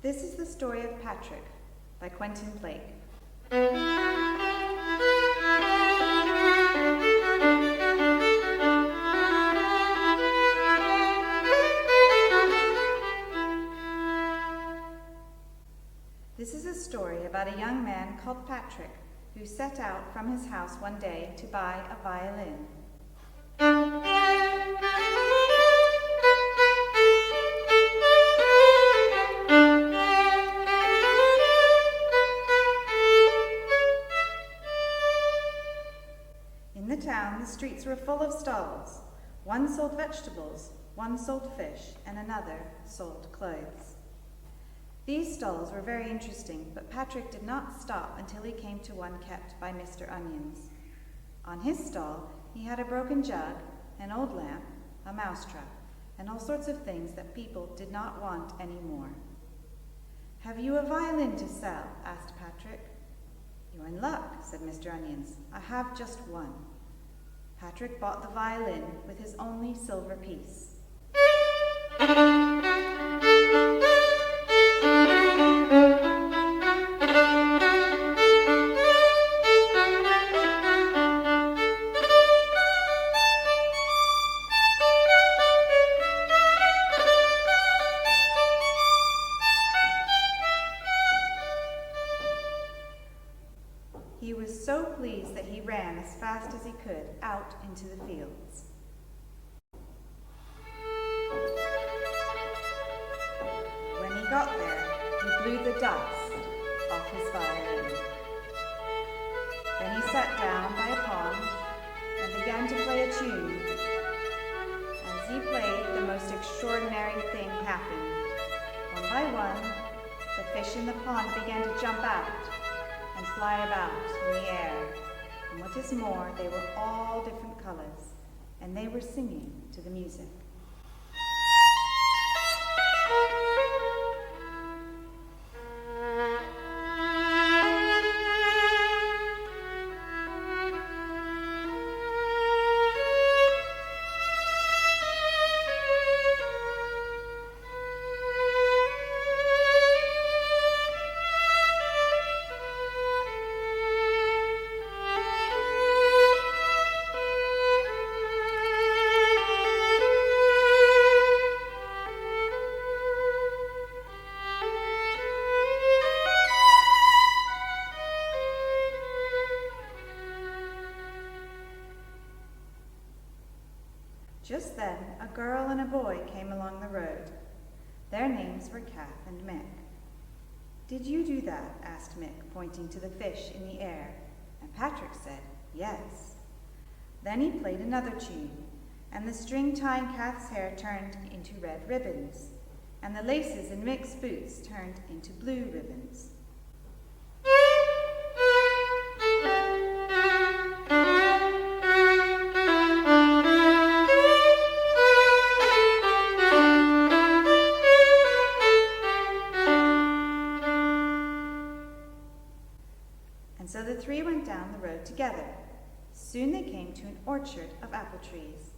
This is the story of Patrick by Quentin Blake. This is a story about a young man called Patrick who set out from his house one day to buy a violin. In the town, the streets were full of stalls. One sold vegetables, one sold fish, and another sold clothes. These stalls were very interesting, but Patrick did not stop until he came to one kept by Mr. Onions. On his stall, he had a broken jug, an old lamp, a mousetrap, and all sorts of things that people did not want anymore. "Have you a violin to sell?" asked Patrick. "You're in luck," said Mr. Onions. "I have just one." Patrick bought the violin with his only silver piece. He was so pleased that he ran as fast as he could out into the fields. When he got there, he blew the dust off his violin. Then he sat down by a pond and began to play a tune. As he played, the most extraordinary thing happened. One by one, the fish in the pond began to jump out and fly about in the air. And what is more, they were all different colors, and they were singing to the music. Just then, a girl and a boy came along the road. Their names were Kath and Mick. "Did you do that?" asked Mick, pointing to the fish in the air, and Patrick said, "Yes." Then he played another tune, and the string tying Kath's hair turned into red ribbons, and the laces in Mick's boots turned into blue ribbons. So the three went down the road together. Soon they came to an orchard of apple trees.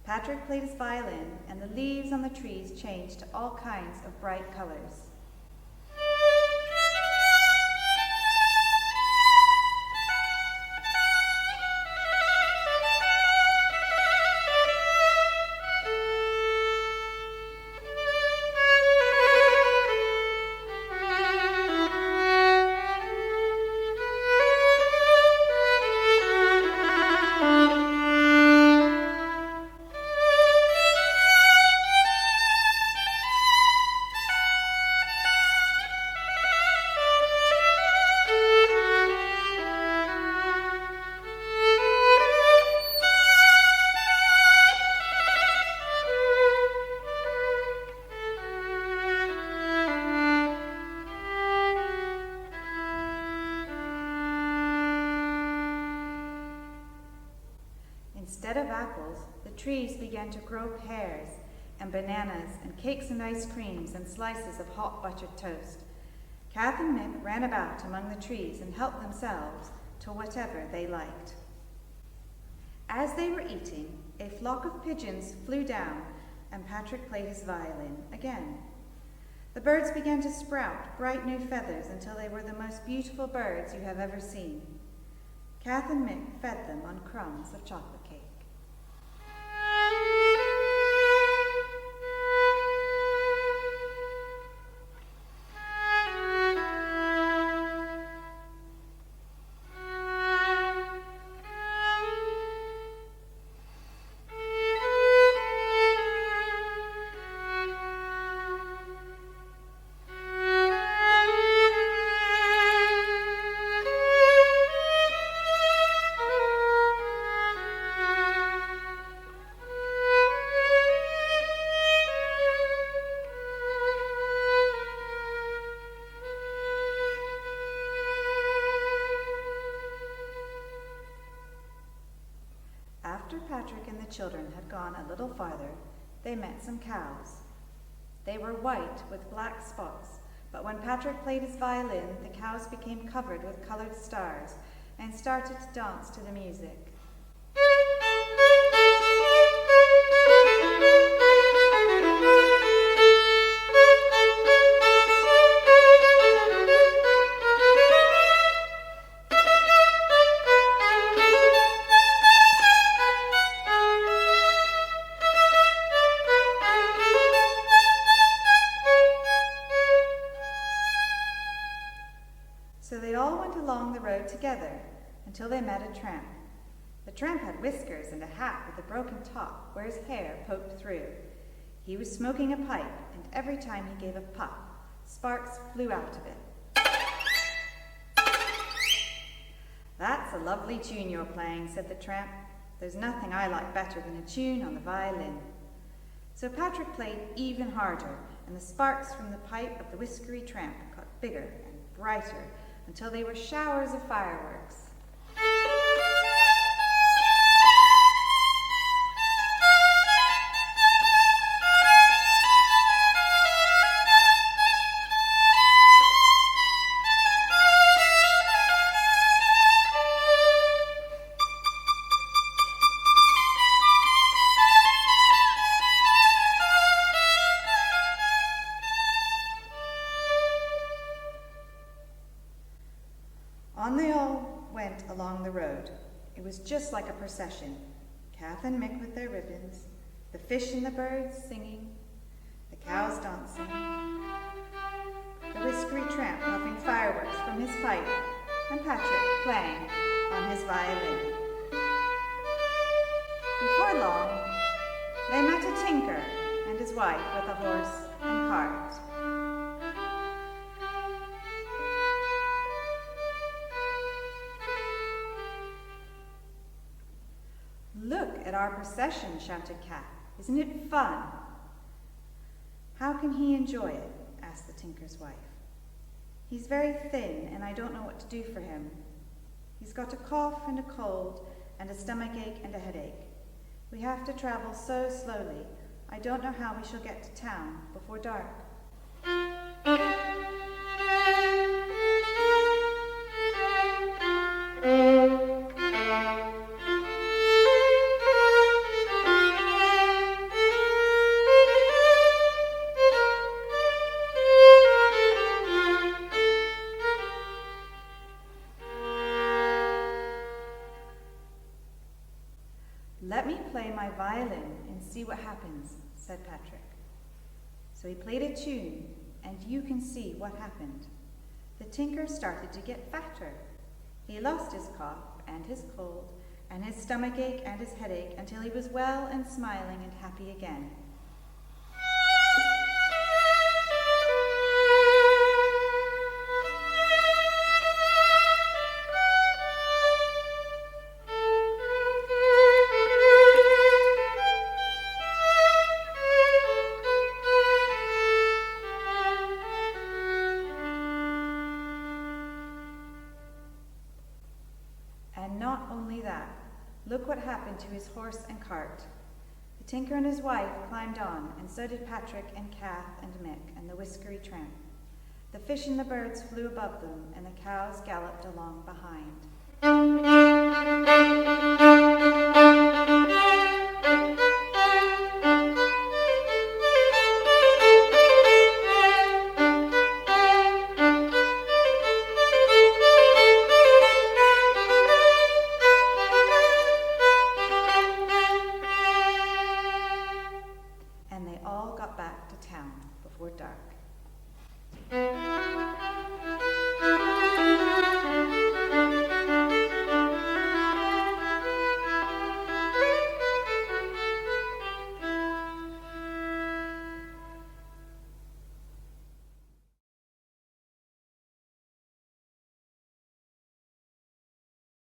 Patrick played his violin, and the leaves on the trees changed to all kinds of bright colors. Instead of apples, the trees began to grow pears and bananas and cakes and ice creams and slices of hot buttered toast. Kath and Mick ran about among the trees and helped themselves to whatever they liked. As they were eating, a flock of pigeons flew down, and Patrick played his violin again. The birds began to sprout bright new feathers until they were the most beautiful birds you have ever seen. Kath and Mick fed them on crumbs of chocolate cake. After Patrick and the children had gone a little farther, they met some cows. They were white with black spots, but when Patrick played his violin, the cows became covered with colored stars and started to dance to the music. So they all went along the road together until they met a tramp. The tramp had whiskers and a hat with a broken top where his hair poked through. He was smoking a pipe, and every time he gave a puff, sparks flew out of it. "That's a lovely tune you're playing," said the tramp. "There's nothing I like better than a tune on the violin." So Patrick played even harder, and the sparks from the pipe of the whiskery tramp got bigger and brighter until they were showers of fireworks. On they all went along the road. It was just like a procession. Kath and Mick with their ribbons, the fish and the birds singing, the cows dancing, the whiskery tramp puffing fireworks from his pipe, and Patrick playing on his violin. Before long, they met a tinker and his wife with a horse and cart. "Look at our procession," shouted Kath. "Isn't it fun?" "How can he enjoy it?" asked the tinker's wife. "He's very thin, and I don't know what to do for him. He's got a cough and a cold, and a stomachache and a headache. We have to travel so slowly. I don't know how we shall get to town before dark." "Let me play my violin and see what happens," said Patrick. So he played a tune, and you can see what happened. The tinker started to get fatter. He lost his cough and his cold and his stomachache and his headache until he was well and smiling and happy again. And not only that, look what happened to his horse and cart. The tinker and his wife climbed on, and so did Patrick and Kath and Mick and the whiskery tramp. The fish and the birds flew above them, and the cows galloped along behind.